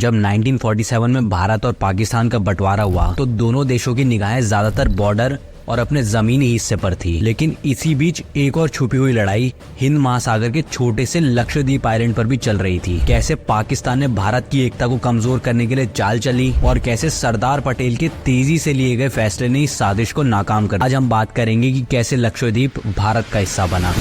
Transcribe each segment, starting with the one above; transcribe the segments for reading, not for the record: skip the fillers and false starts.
जब 1947 में भारत और पाकिस्तान का बंटवारा हुआ तो दोनों देशों की निगाहें ज्यादातर बॉर्डर और अपने जमीनी हिस्से पर थी। लेकिन इसी बीच एक और छुपी हुई लड़ाई हिंद महासागर के छोटे से लक्षद्वीप आइलैंड पर भी चल रही थी। कैसे पाकिस्तान ने भारत की एकता को कमजोर करने के लिए चाल चली और कैसे सरदार पटेल के तेजी से लिए गए फैसले ने इस साजिश को नाकाम कर। आज हम बात करेंगे कि कैसे लक्षद्वीप भारत का हिस्सा बना।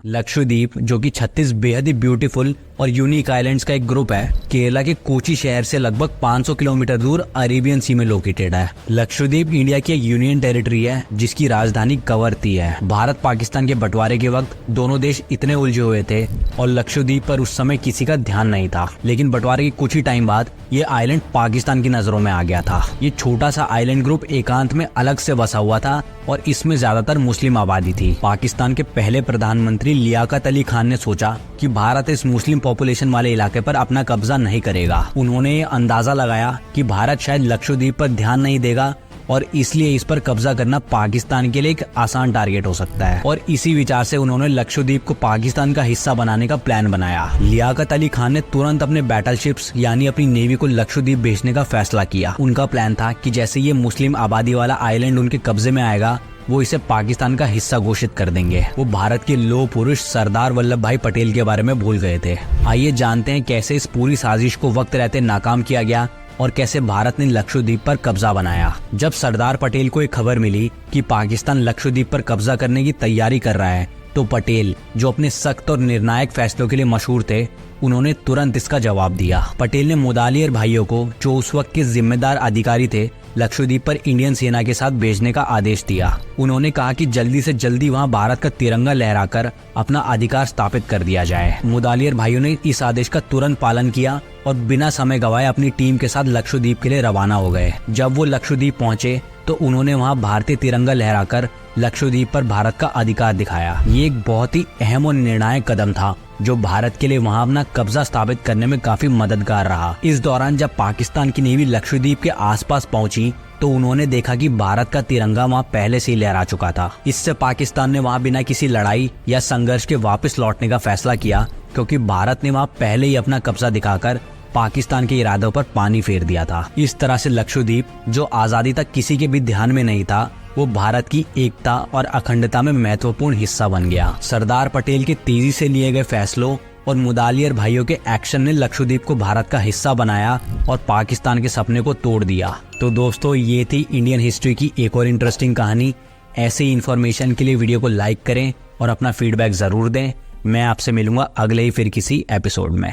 लक्षद्वीप, जो कि 36 बेहद ही ब्यूटीफुल और यूनिक आइलैंड्स का एक ग्रुप है, केरला के कोची शहर से लगभग 500 किलोमीटर दूर अरेबियन सी में लोकेटेड है। लक्षद्वीप इंडिया की एक यूनियन टेरिटरी है जिसकी राजधानी कवरत्ती है। भारत पाकिस्तान के बंटवारे के वक्त दोनों देश इतने उलझे हुए थे और लक्षद्वीप पर उस समय किसी का ध्यान नहीं था। लेकिन बंटवारे के कुछ ही टाइम बाद ये आइलैंड पाकिस्तान की नजरों में आ गया था। ये छोटा सा आइलैंड ग्रुप एकांत में अलग से बसा हुआ था और इसमें ज्यादातर मुस्लिम आबादी थी। पाकिस्तान के पहले प्रधानमंत्री लियाकत अली खान ने सोचा कि भारत इस मुस्लिम पॉपुलेशन वाले इलाके पर अपना कब्जा नहीं करेगा। उन्होंने ये अंदाजा लगाया कि भारत शायद लक्षद्वीप पर ध्यान नहीं देगा और इसलिए इस पर कब्जा करना पाकिस्तान के लिए एक आसान टारगेट हो सकता है। और इसी विचार से उन्होंने लक्षद्वीप को पाकिस्तान का हिस्सा बनाने का प्लान बनाया। लियाकत अली खान ने तुरंत अपने बैटलशिप्स यानी अपनी नेवी को लक्षद्वीप भेजने का फैसला किया। उनका प्लान था कि जैसे ये मुस्लिम आबादी वाला आइलैंड उनके कब्जे में आएगा, वो इसे पाकिस्तान का हिस्सा घोषित कर देंगे। वो भारत के लौह पुरुष सरदार वल्लभ भाई पटेल के बारे में भूल गए थे। आइए जानते हैं कैसे इस पूरी साजिश को वक्त रहते नाकाम किया गया और कैसे भारत ने लक्षद्वीप पर कब्जा बनाया। जब सरदार पटेल को एक खबर मिली कि पाकिस्तान लक्षद्वीप पर कब्जा करने की तैयारी कर रहा है, तो पटेल, जो अपने सख्त और निर्णायक फैसलों के लिए मशहूर थे, उन्होंने तुरंत इसका जवाब दिया। पटेल ने मुदालियर भाइयों को, जो उस वक्त के जिम्मेदार अधिकारी थे, लक्षद्वीप पर इंडियन सेना के साथ भेजने का आदेश दिया। उन्होंने कहा कि जल्दी से जल्दी वहां भारत का तिरंगा लहराकर अपना अधिकार स्थापित कर दिया जाए। मुदालियर भाइयों ने इस आदेश का तुरंत पालन किया और बिना समय गवाए अपनी टीम के साथ लक्षद्वीप के लिए रवाना हो गए। जब वो लक्षद्वीप पहुंचे तो उन्होंने वहां भारतीय तिरंगा लहराकर लक्षद्वीप पर भारत का अधिकार दिखाया। ये एक बहुत ही अहम और निर्णायक कदम था जो भारत के लिए वहां अपना कब्जा स्थापित करने में काफी मददगार रहा। इस दौरान जब पाकिस्तान की नेवी लक्षद्वीप के आसपास पहुंची तो उन्होंने देखा कि भारत का तिरंगा वहां पहले से ही लहरा चुका था। इससे पाकिस्तान ने वहां बिना किसी लड़ाई या संघर्ष के वापस लौटने का फैसला किया, क्योंकि भारत ने वहां पहले ही अपना कब्जा दिखाकर पाकिस्तान के इरादों पर पानी फेर दिया था। इस तरह से लक्षद्वीप, जो आजादी तक किसी के भी ध्यान में नहीं था, वो भारत की एकता और अखंडता में महत्वपूर्ण हिस्सा बन गया। सरदार पटेल के तेजी से लिए गए फैसलों और मुदालियर भाइयों के एक्शन ने लक्षद्वीप को भारत का हिस्सा बनाया और पाकिस्तान के सपने को तोड़ दिया। तो दोस्तों, ये थी इंडियन हिस्ट्री की एक और इंटरेस्टिंग कहानी। ऐसे ही इन्फॉर्मेशन के लिए वीडियो को लाइक करें और अपना फीडबैक जरूर दें। मैं आपसे मिलूंगा अगले ही फिर किसी एपिसोड में।